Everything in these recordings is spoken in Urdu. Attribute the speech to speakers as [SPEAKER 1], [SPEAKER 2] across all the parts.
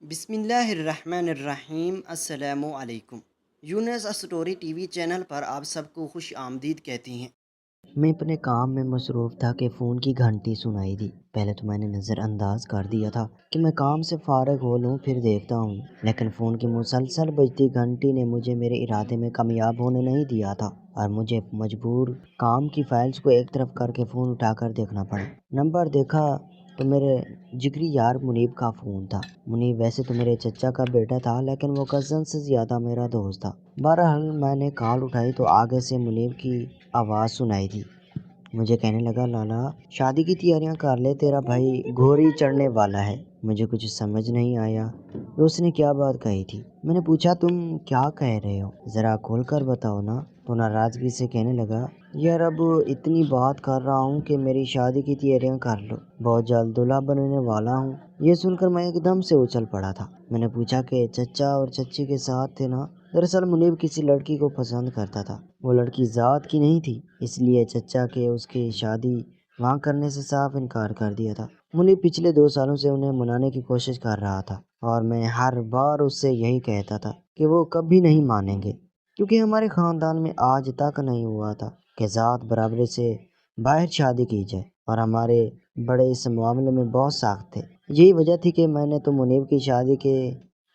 [SPEAKER 1] بسم اللہ الرحمن الرحیم السلام علیکم۔ یونس اسٹوری ٹی وی چینل پر آپ سب کو خوش آمدید کہتی ہیں۔
[SPEAKER 2] میں اپنے کام میں مصروف تھا کہ فون کی گھنٹی سنائی دی۔ پہلے تو میں نے نظر انداز کر دیا تھا کہ میں کام سے فارغ ہو لوں پھر دیکھتا ہوں، لیکن فون کی مسلسل بجتی گھنٹی نے مجھے میرے ارادے میں کامیاب ہونے نہیں دیا تھا اور مجھے مجبور کام کی فائلز کو ایک طرف کر کے فون اٹھا کر دیکھنا پڑا۔ نمبر دیکھا تو میرے جگری یار منیب کا فون تھا۔ منیب ویسے تو میرے چچا کا بیٹا تھا، لیکن وہ کزن سے زیادہ میرا دوست تھا۔ بہرحال میں نے کال اٹھائی تو آگے سے منیب کی آواز سنائی دی۔ مجھے کہنے لگا، لالا شادی کی تیاریاں کر لے، تیرا بھائی گھوڑی چڑھنے والا ہے۔ مجھے کچھ سمجھ نہیں آیا کہ اس نے کیا بات کہی تھی۔ میں نے پوچھا، تم کیا کہہ رہے ہو، ذرا کھول کر بتاؤ نا۔ تو ناراضگی سے کہنے لگا، یار اب اتنی بات کر رہا ہوں کہ میری شادی کی تیاریاں کر لو، بہت جلد دلہا بننے والا ہوں۔ یہ سن کر میں ایک دم سے اچھل پڑا تھا۔ میں نے پوچھا کہ چچا اور چچی کے ساتھ تھے نا؟ دراصل منیب کسی لڑکی کو پسند کرتا تھا، وہ لڑکی ذات کی نہیں تھی، اس لیے چچا کے اس کی شادی وہاں کرنے سے صاف انکار کر دیا تھا۔ منیب پچھلے 2 سالوں سے انہیں منانے کی کوشش کر رہا تھا اور میں ہر بار اس سے یہی کہتا تھا کہ وہ کبھی نہیں مانیں گے، کیونکہ ہمارے خاندان میں آج تک نہیں ہوا تھا کہ ذات برابری سے باہر شادی کی جائے، اور ہمارے بڑے اس معاملے میں بہت سخت تھے۔ یہی وجہ تھی کہ میں نے تو منیب کی شادی کے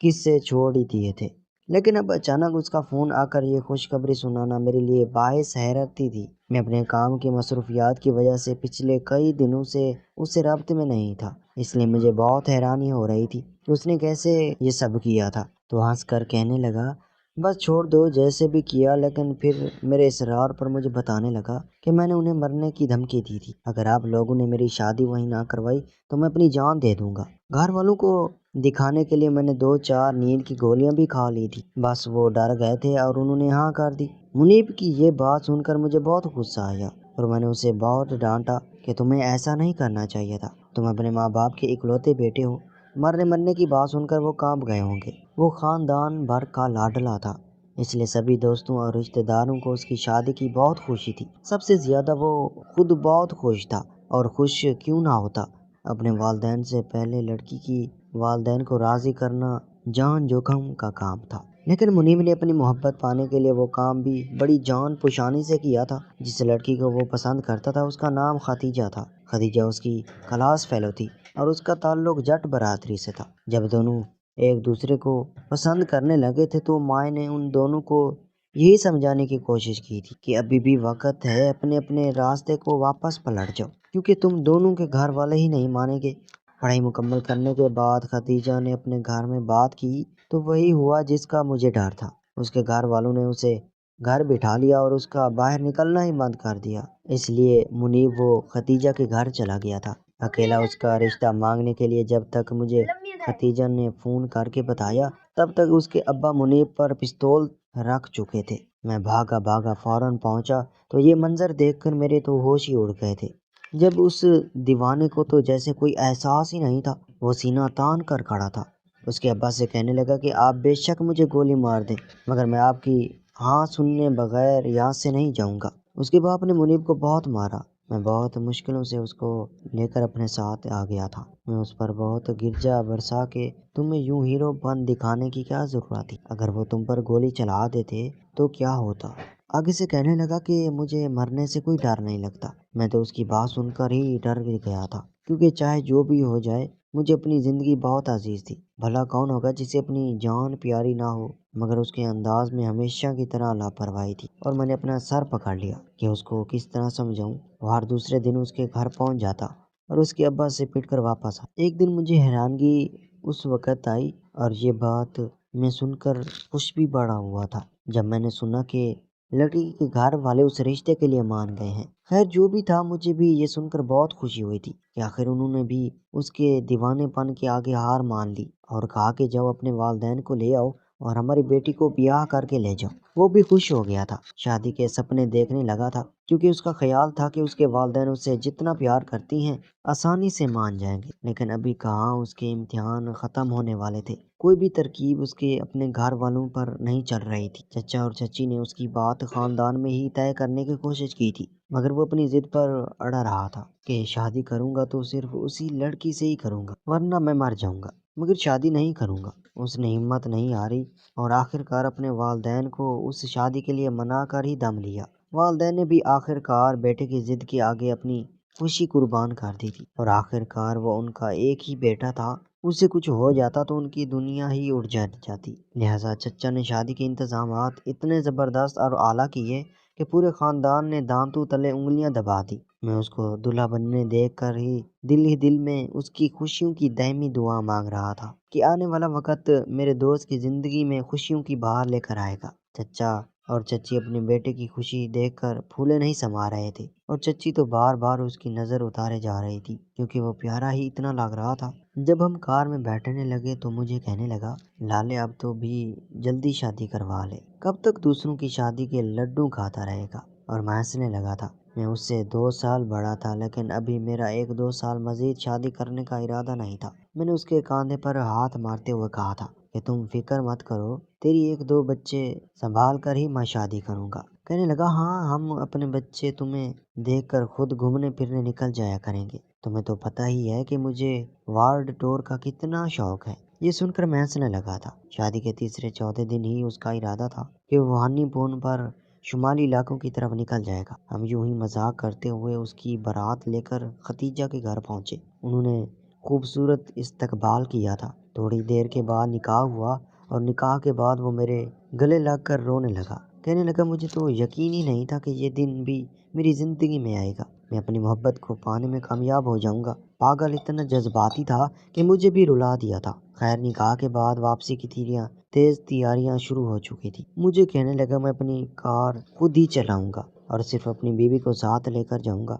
[SPEAKER 2] قصے چھوڑ ہی دیے تھے، لیکن اب اچانک اس کا فون آ کر یہ خوشخبری سنانا میرے لیے باعث حیرت تھی۔ میں اپنے کام کی مصروفیات کی وجہ سے پچھلے کئی دنوں سے اس سے رابطے میں نہیں تھا، اس لیے مجھے بہت حیرانی ہو رہی تھی کہ اس نے کیسے یہ سب کیا تھا۔ تو ہنس کر کہنے لگا، بس چھوڑ دو جیسے بھی کیا، لیکن پھر میرے اصرار پر مجھے بتانے لگا کہ میں نے انہیں مرنے کی دھمکی دی تھی، اگر آپ لوگوں نے میری شادی وہیں نہ کروائی تو میں اپنی جان دے دوں گا۔ گھر والوں کو دکھانے کے لیے میں نے 2-4 نیند کی گولیاں بھی کھا لی تھی، بس وہ ڈر گئے تھے اور انہوں نے ہاں کر دی۔ منیب کی یہ بات سن کر مجھے بہت غصہ آیا اور میں نے اسے بہت ڈانٹا کہ تمہیں ایسا نہیں کرنا چاہیے تھا، تم اپنے ماں باپ کے اکلوتے بیٹے ہو۔ مرنے کی بات سن کر وہ کانپ گئے ہوں گے۔ وہ خاندان بھر کا لاڈلا تھا، اس لیے سبھی دوستوں اور رشتہ داروں کو اس کی شادی کی بہت خوشی تھی۔ سب سے زیادہ وہ خود بہت خوش تھا، اور خوش کیوں نہ ہوتا، اپنے والدین سے پہلے لڑکی کی والدین کو راضی کرنا جان جوکھم کا کام تھا۔ لیکن منیب نے اپنی محبت پانے کے لیے وہ کام بھی بڑی جان پشانی سے کیا تھا۔ جس لڑکی کو وہ پسند کرتا تھا اس کا نام خدیجہ تھا۔ خدیجہ اس کی کلاس فیلو تھی اور اس کا تعلق جٹ برادری سے تھا۔ جب دونوں ایک دوسرے کو پسند کرنے لگے تھے تو مائیں نے ان دونوں کو یہی سمجھانے کی کوشش کی تھی کہ ابھی بھی وقت ہے، اپنے اپنے راستے کو واپس پلٹ جاؤ، کیونکہ تم دونوں کے گھر والے ہی نہیں مانیں گے۔ پڑھائی مکمل کرنے کے بعد خدیجہ نے اپنے گھر میں بات کی تو وہی ہوا جس کا مجھے ڈر تھا۔ اس کے گھر والوں نے اسے گھر بٹھا لیا اور اس کا باہر نکلنا ہی بند کر دیا۔ اس لیے منیب وہ خدیجہ کے گھر چلا گیا تھا، اکیلا اس کا رشتہ مانگنے کے لیے۔ جب تک مجھے خدیجہ نے فون کر کے بتایا تب تک اس کے ابا منیب پر پستول رکھ چکے تھے۔ میں بھاگا فوراً پہنچا تو یہ منظر دیکھ کر میرے تو ہوش ہی اڑ گئے تھے۔ جب اس دیوانے کو تو جیسے کوئی احساس ہی نہیں تھا، وہ سینہ تان کر کھڑا تھا۔ اس کے ابا سے کہنے لگا کہ آپ بے شک مجھے گولی مار دیں، مگر میں آپ کی ہاں سننے بغیر یہاں سے نہیں جاؤں گا۔ اس کے باپ نے منیب کو بہت مارا۔ میں بہت مشکلوں سے اس کو لے کر اپنے ساتھ آ گیا تھا۔ میں اس پر بہت گرجا برسا کہ تمہیں یوں ہیرو پن دکھانے کی کیا ضرورت تھی، اگر وہ تم پر گولی چلا دیتے تو کیا ہوتا۔ آگے سے کہنے لگا کہ مجھے مرنے سے کوئی ڈر نہیں لگتا۔ میں تو اس کی بات سن کر ہی ڈر گیا تھا، کیونکہ چاہے جو بھی ہو جائے مجھے اپنی زندگی بہت عزیز تھی۔ بھلا کون ہوگا جسے اپنی جان پیاری نہ ہو، مگر اس کے انداز میں ہمیشہ کی طرح لاپرواہی تھی، اور میں نے اپنا سر پکڑ لیا کہ اس کو کس طرح سمجھاؤں۔ وہ ہر دوسرے دن اس کے گھر پہنچ جاتا اور اس کے ابا سے پٹ کر واپس آتا۔ ایک دن مجھے حیرانگی اس وقت آئی، اور یہ بات میں سن کر خوش بھی بڑا ہوا تھا، جب میں نے سنا کہ لڑکی کے گھر والے اس رشتے کے لیے مان گئے ہیں۔ خیر جو بھی تھا، مجھے بھی یہ سن کر بہت خوشی ہوئی تھی کہ آخر انہوں نے بھی اس کے دیوانے پن کے آگے ہار مان لی اور کہا کہ جاؤ اپنے والدین کو لے آؤ اور ہماری بیٹی کو بیاہ کر کے لے جاؤ۔ وہ بھی خوش ہو گیا تھا، شادی کے سپنے دیکھنے لگا تھا، کیونکہ اس کا خیال تھا کہ اس کے والدین اسے جتنا پیار کرتی ہیں آسانی سے مان جائیں گے۔ لیکن ابھی کہاں اس کے امتحان ختم ہونے والے تھے، کوئی بھی ترکیب اس کے اپنے گھر والوں پر نہیں چل رہی تھی۔ چچا اور چچی نے اس کی بات خاندان میں ہی طے کرنے کی کوشش کی تھی، مگر وہ اپنی ضد پر اڑا رہا تھا کہ شادی کروں گا تو صرف اسی لڑکی سے ہی کروں گا، ورنہ میں مر جاؤں گا۔ مگر شادی نہیں کروں گا۔ اس نے ہمت نہیں ہاری اور آخر کار اپنے والدین کو اس شادی کے لیے منا کر ہی دم لیا۔ والدین نے بھی آخر کار بیٹے کی ضد کے آگے اپنی خوشی قربان کر دی تھی، اور آخر کار وہ ان کا ایک ہی بیٹا تھا، اس سے کچھ ہو جاتا تو ان کی دنیا ہی اڑ جاتی۔ لہٰذا چچا نے شادی کے انتظامات اتنے زبردست اور اعلیٰ کیے کہ پورے خاندان نے دانتوں تلے انگلیاں دبا دی۔ میں اس کو دلہا بننے دیکھ کر ہی دل میں اس کی خوشیوں کی دائمی دعا مانگ رہا تھا کہ آنے والا وقت میرے دوست کی زندگی میں خوشیوں کی بہار لے کر آئے گا۔ چچا اور چچی اپنے بیٹے کی خوشی دیکھ کر پھولے نہیں سما رہے تھے، اور چچی تو بار بار اس کی نظر اتارے جا رہی تھی کیونکہ وہ پیارا ہی اتنا لگ رہا تھا۔ جب ہم کار میں بیٹھنے لگے تو مجھے کہنے لگا، لالے اب تو بھی جلدی شادی کروا لے، کب تک دوسروں کی شادی کے لڈو کھاتا رہے گا؟ اور میں ہنسنے لگا تھا۔ میں اس سے 2 سال بڑا تھا، لیکن ابھی میرا 1-2 سال مزید شادی کرنے کا ارادہ نہیں تھا۔ میں نے اس کے کاندھے پر ہاتھ مارتے ہوئے کہا تھا کہ تم فکر مت کرو، تیری 1-2 بچے سنبھال کر ہی میں شادی کروں گا۔ کہنے لگا، ہاں ہم اپنے بچے تمہیں دیکھ کر خود گھومنے پھرنے نکل جایا کریں گے، تمہیں تو پتہ ہی ہے کہ مجھے ورلڈ ٹور کا کتنا شوق ہے۔ یہ سن کر میں ہنسنے لگا تھا۔ شادی کے تیسرے چوتھے دن ہی اس کا ارادہ تھا کہ وہ ہنی مون پر شمالی علاقوں کی طرف نکل جائے گا۔ ہم یوں ہی مذاق کرتے ہوئے اس کی بارات لے کر ختیجہ کے گھر پہنچے۔ انہوں نے خوبصورت استقبال کیا تھا۔ تھوڑی دیر کے بعد نکاح ہوا، اور نکاح کے بعد وہ میرے گلے لگ کر رونے لگا۔ کہنے لگا، مجھے تو یقین ہی نہیں تھا کہ یہ دن بھی میری زندگی میں آئے گا۔ میں اپنی محبت کو پانے میں کامیاب ہو جاؤں گا۔ پاگل اتنا جذباتی تھا کہ مجھے بھی رلا دیا تھا۔ خیر، نکاح کے بعد واپسی کی تیز تیاریاں شروع ہو چکی تھی۔ مجھے کہنے لگا، میں اپنی کار خود ہی چلاؤں گا اور صرف اپنی بیوی کو ساتھ لے کر جاؤں گا۔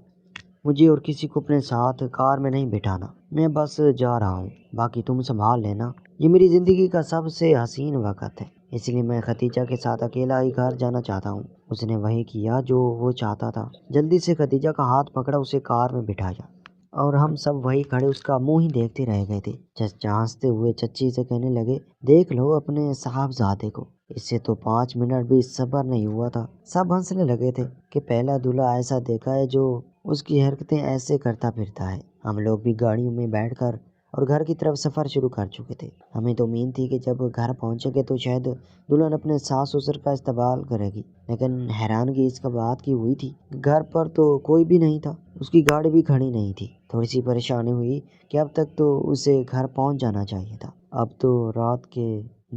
[SPEAKER 2] مجھے اور کسی کو اپنے ساتھ کار میں نہیں بٹھانا، میں بس جا رہا ہوں، باقی تم سنبھال لینا۔ یہ میری زندگی کا سب سے حسین وقت ہے، اس لیے میں ختیجہ کے ساتھ اکیلا ہی گھر جانا چاہتا ہوں۔ اس نے وہی کیا جو وہ چاہتا تھا۔ جلدی سے ختیجہ کا ہاتھ پکڑا، اسے کار میں بٹھایا، اور ہم سب وہی کھڑے اس کا منہ ہی دیکھتے رہ گئے تھے۔ چچا ہنستے ہوئے چچی سے کہنے لگے، دیکھ لو اپنے صاحبزادے کو، اس سے تو 5 منٹ بھی صبر نہیں ہوا تھا۔ سب ہنسنے لگے تھے کہ پہلا دلہا ایسا دیکھا ہے جو اس کی حرکتیں ایسے کرتا پھرتا ہے۔ ہم لوگ بھی گاڑیوں میں بیٹھ کر اور گھر کی طرف سفر شروع کر چکے تھے۔ ہمیں تو امید تھی کہ جب گھر پہنچیں گے تو شاید دلہن اپنے ساس سسر کا استقبال کرے گی، لیکن حیرانگی اس کا بات کی ہوئی تھی، گھر پر تو کوئی بھی نہیں تھا، اس کی گاڑی بھی کھڑی نہیں تھی۔ تھوڑی سی پریشانی ہوئی کہ اب تک تو اسے گھر پہنچ جانا چاہیے تھا۔ اب تو رات کے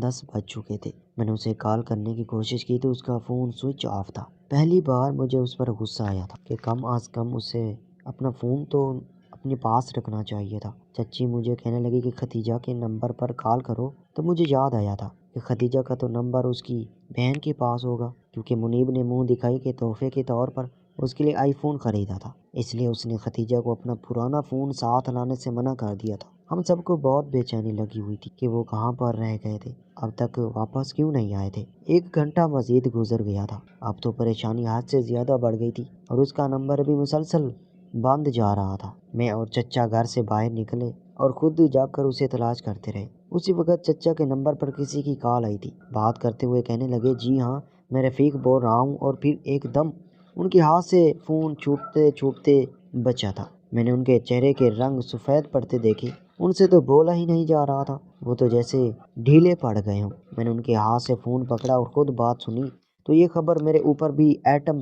[SPEAKER 2] 10 بج چکے تھے۔ میں نے اسے کال کرنے کی کوشش کی تو اس کا فون سوئچ آف تھا۔ پہلی بار مجھے اس پر غصہ آیا تھا کہ کم از کم اسے اپنا فون تو اپنے پاس رکھنا چاہیے تھا۔ چچی مجھے کہنے لگی کہ ختیجہ کے نمبر پر کال کرو، تو مجھے یاد آیا تھا کہ ختیجہ کا تو نمبر اس کی بہن کے پاس ہوگا، کیونکہ منیب نے منہ دکھائی کے تحفے کے طور پر اس کے لیے آئی فون خریدا تھا، اس لیے اس نے ختیجہ کو اپنا پرانا فون ساتھ لانے سے منع کر دیا تھا۔ ہم سب کو بہت بے چینی لگی ہوئی تھی کہ وہ کہاں پر رہ گئے تھے، اب تک واپس کیوں نہیں آئے تھے۔ 1 گھنٹہ مزید گزر گیا تھا۔ اب تو پریشانی حد سے زیادہ بڑھ گئی تھی، اور اس کا نمبر بھی مسلسل بند جا رہا تھا۔ میں اور چچا گھر سے باہر نکلے اور خود جا کر اسے تلاش کرتے رہے۔ اسی وقت چچا کے نمبر پر کسی کی کال آئی تھی۔ بات کرتے ہوئے کہنے لگے، جی ہاں میں رفیق بول رہا ہوں، اور پھر ایک دم ان کے ہاتھ سے فون چھوٹتے بچا تھا۔ میں نے ان کے چہرے کے رنگ سفید پڑتے دیکھے، ان سے تو بولا ہی نہیں جا رہا تھا، وہ تو جیسے ڈھیلے پڑ گئے ہوں۔ میں نے ان کے ہاتھ سے فون پکڑا اور خود بات سنی تو یہ خبر میرے اوپر بھی ایٹم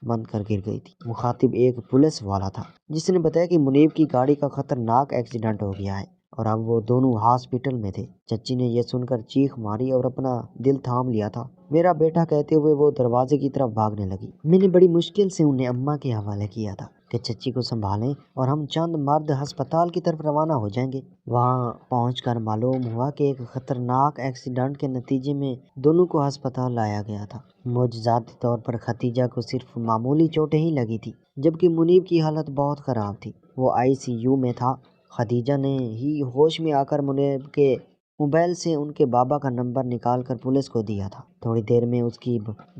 [SPEAKER 2] بن کر گر گئی تھی۔ مخاطب ایک پولیس والا تھا جس نے بتایا کہ منیب کی گاڑی کا خطرناک ایکسیڈنٹ ہو گیا ہے اور اب وہ دونوں ہاسپٹل میں تھے۔ چچی نے یہ سن کر چیخ ماری اور اپنا دل تھام لیا تھا۔ میرا بیٹا کہتے ہوئے وہ دروازے کی طرف بھاگنے لگی۔ میں نے بڑی مشکل سے انہیں اماں کے حوالے کیا تھا کہ چچی کو سنبھالیں اور ہم چند مرد ہسپتال کی طرف روانہ ہو جائیں گے۔ وہاں پہنچ کر معلوم ہوا کہ ایک خطرناک ایکسیڈنٹ کے نتیجے میں دونوں کو ہسپتال لایا گیا تھا۔ معجزاتی طور پر ختیجہ کو صرف معمولی چوٹیں ہی لگی تھی، جبکہ منیب کی حالت بہت خراب تھی، وہ ICU میں تھا۔ خدیجہ نے ہی ہوش میں آ کر منیب کے موبائل سے ان کے بابا کا نمبر نکال کر پولیس کو دیا تھا۔ تھوڑی دیر میں اس کی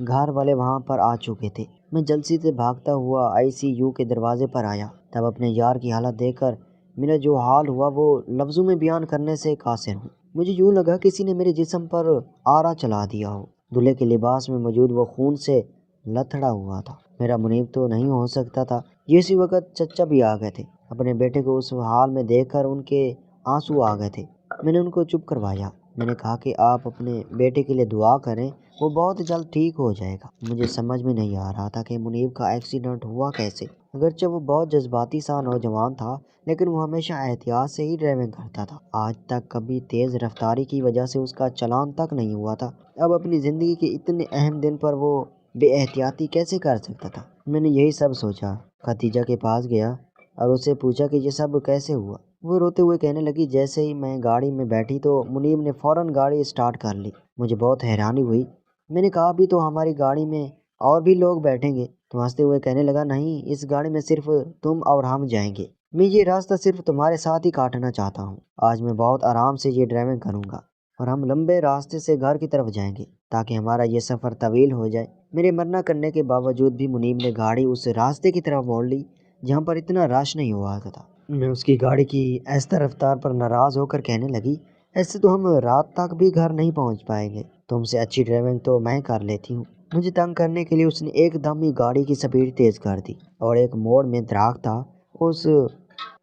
[SPEAKER 2] گھر والے وہاں پر آ چکے تھے۔ میں جلدی سے بھاگتا ہوا ICU کے دروازے پر آیا، تب اپنے یار کی حالت دیکھ کر میرا جو حال ہوا وہ لفظوں میں بیان کرنے سے قاصر ہوں۔ مجھے یوں لگا کسی نے میرے جسم پر آرا چلا دیا ہو۔ دلہے کے لباس میں موجود وہ خون سے لتھڑا ہوا تھا۔ میرا منیب تو نہیں ہو سکتا تھا۔ اسی وقت چچا بھی آ گئے تھے۔ اپنے بیٹے کو اس حال میں دیکھ کر ان کے آنسو آ گئے تھے۔ میں نے ان کو چپ کروایا۔ میں نے کہا کہ آپ اپنے بیٹے کے لیے دعا کریں، وہ بہت جلد ٹھیک ہو جائے گا۔ مجھے سمجھ میں نہیں آ رہا تھا کہ منیب کا ایکسیڈنٹ ہوا کیسے۔ اگرچہ وہ بہت جذباتی سا نوجوان تھا، لیکن وہ ہمیشہ احتیاط سے ہی ڈرائیونگ کرتا تھا۔ آج تک کبھی تیز رفتاری کی وجہ سے اس کا چلان تک نہیں ہوا تھا۔ اب اپنی زندگی کے اتنے اہم دن پر وہ بے احتیاطی کیسے کر سکتا تھا؟ میں نے یہی سب سوچا۔ خدیجہ کے پاس گیا اور اسے پوچھا کہ یہ سب کیسے ہوا۔ وہ روتے ہوئے کہنے لگی، جیسے ہی میں گاڑی میں بیٹھی تو منیب نے فوراً گاڑی اسٹارٹ کر لی۔ مجھے بہت حیرانی ہوئی۔ میں نے کہا، ابھی تو ہماری گاڑی میں اور بھی لوگ بیٹھیں گے۔ تو ہنستے ہوئے کہنے لگا، نہیں، اس گاڑی میں صرف تم اور ہم جائیں گے۔ میں یہ راستہ صرف تمہارے ساتھ ہی کاٹنا چاہتا ہوں۔ آج میں بہت آرام سے یہ ڈرائیونگ کروں گا اور ہم لمبے راستے سے گھر کی طرف جائیں گے تاکہ ہمارا یہ سفر طویل ہو جائے۔ میرے منع کرنے کے باوجود بھی منیب نے گاڑی اس راستے کی طرف موڑ لی جہاں پر اتنا رش نہیں ہوا تھا۔ میں اس کی گاڑی کی ایسا رفتار پر ناراض ہو کر کہنے لگی، ایسے تو ہم رات تک بھی گھر نہیں پہنچ پائیں گے۔ تم سے اچھی ڈرائیونگ تو میں کر لیتی ہوں۔ مجھے تنگ کرنے کے لیے اس نے ایک دم ہی گاڑی کی سپیڈ تیز کر دی اور ایک موڑ میں درخت تھا، اس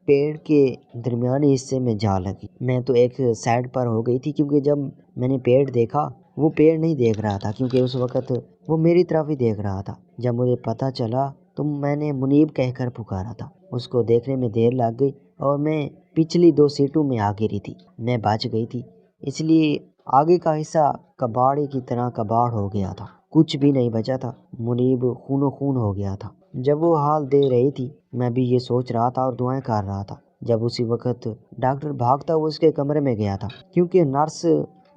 [SPEAKER 2] پیڑ کے درمیانی حصے میں جا لگی۔ میں تو ایک سائڈ پر ہو گئی تھی، کیونکہ جب میں نے پیڑ دیکھا، وہ پیڑ نہیں دیکھ رہا تھا، کیونکہ اس وقت وہ میری طرف ہی دیکھ رہا تھا۔ جب مجھے پتہ چلا تو میں نے منیب کہہ کر پکارا تھا۔ اس کو دیکھنے میں دیر لگ گئی اور میں پچھلی 2 سیٹوں میں آ گری تھی۔ میں بچ گئی تھی، اس لیے آگے کا حصہ کباڑی کی طرح کباڑ ہو گیا تھا، کچھ بھی نہیں بچا تھا۔ منیب خون و خون ہو گیا تھا۔ جب وہ حال دے رہی تھی، میں بھی یہ سوچ رہا تھا اور دعائیں کر رہا تھا، جب اسی وقت ڈاکٹر بھاگتا ہوا اس کے کمرے میں گیا تھا، کیونکہ نرس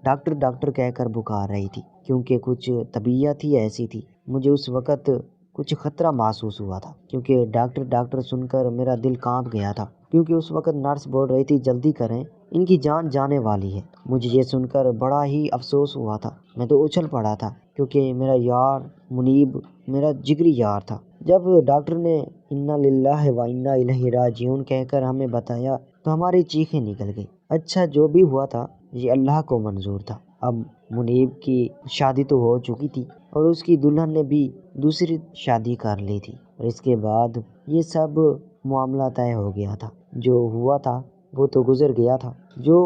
[SPEAKER 2] ڈاکٹر ڈاکٹر کہہ کر پکار رہی تھی، کیونکہ کچھ طبیعت ہی ایسی تھی۔ مجھے اس وقت کچھ خطرہ محسوس ہوا تھا، کیونکہ ڈاکٹر ڈاکٹر سن کر میرا دل کانپ گیا تھا، کیونکہ اس وقت نرس بول رہی تھی، جلدی کریں، ان کی جان جانے والی ہے۔ مجھے یہ سن کر بڑا ہی افسوس ہوا تھا۔ میں تو اچھل پڑا تھا، کیونکہ میرا یار منیب میرا جگری یار تھا۔ جب ڈاکٹر نے انا للہ و انا الیہ راجعون کہہ کر ہمیں بتایا تو ہماری چیخیں نکل گئی۔ اچھا، جو بھی ہوا تھا یہ اللہ کو منظور تھا۔ اب منیب کی شادی تو ہو چکی تھی اور اس کی دلہن نے بھی دوسری شادی کر لی تھی، اور اس کے بعد یہ سب معاملہ طے ہو گیا تھا۔ جو ہوا تھا وہ تو گزر گیا تھا، جو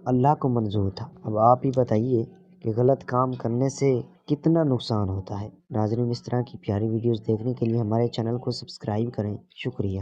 [SPEAKER 2] اللہ کو منظور تھا۔ اب آپ ہی بتائیے کہ غلط کام کرنے سے کتنا نقصان ہوتا ہے۔ ناظرین، اس طرح کی پیاری ویڈیوز دیکھنے کے لیے ہمارے چینل کو سبسکرائب کریں۔ شکریہ۔